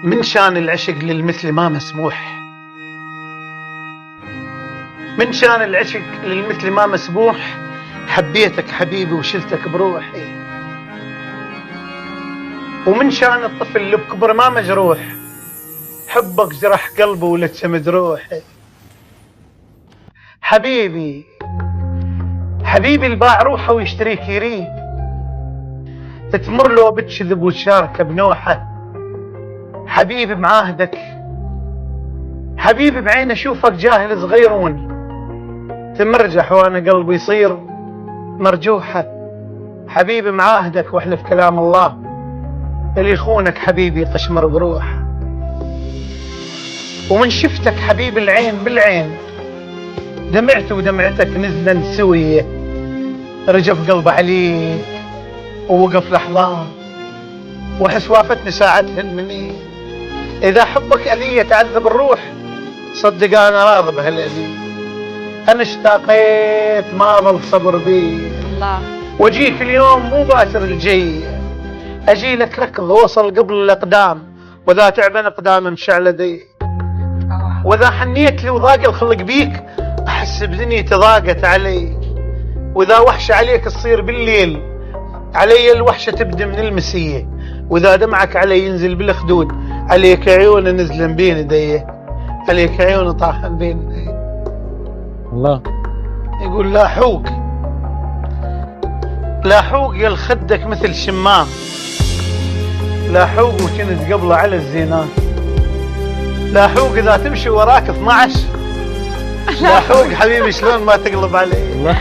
من شان العشق للمثل ما مسموح، من شان العشق للمثل ما مسموح. حبيتك حبيبي وشلتك بروحي، ومن شان الطفل اللي بكبر ما مجروح، حبك جرح قلبه ولسه مجروحي. حبيبي حبيبي الباع روحه ويشتريك يريد، تتمر له بتشذب وتشاركه بنوحه. حبيبي معاهدك، حبيبي بعين اشوفك جاهل صغيرون، تمرجح وانا قلبي يصير مرجوحه. حبيبي معاهدك واحلف كلام الله، اللي يخونك حبيبي قشمر بروحه. ومن شفتك حبيبي العين بالعين، دمعت ودمعتك نزلا سويه، رجف قلبي عليك ووقف لحظات، واحس وافتني ساعتها المنيه. اذا حبك اذيه تعذب الروح، صدق انا راضي بهالاذيه. انا اشتاقيت ما ظل صبر بي الله، واجيك اليوم مو باشر الجي، اجي لك ركض وصل قبل الاقدام، واذا تعبان اقدام مشى لدي. واذا حنيت لي وضاق الخلق بيك، احس بدنيتي ضاقت علي. واذا وحشه عليك تصير بالليل، علي الوحشه تبدي من المسيه. واذا دمعك علي ينزل بالخدود، عليك عيون نزلن بين يديه، عليك عيون طاحن بين يديه. الله يقول لاحوق لاحوق يا خدك مثل شمام، لاحوق وكنت قبله على الزينات، لاحوق اذا تمشي وراك 12، لاحوق حبيبي شلون ما تقلب علي.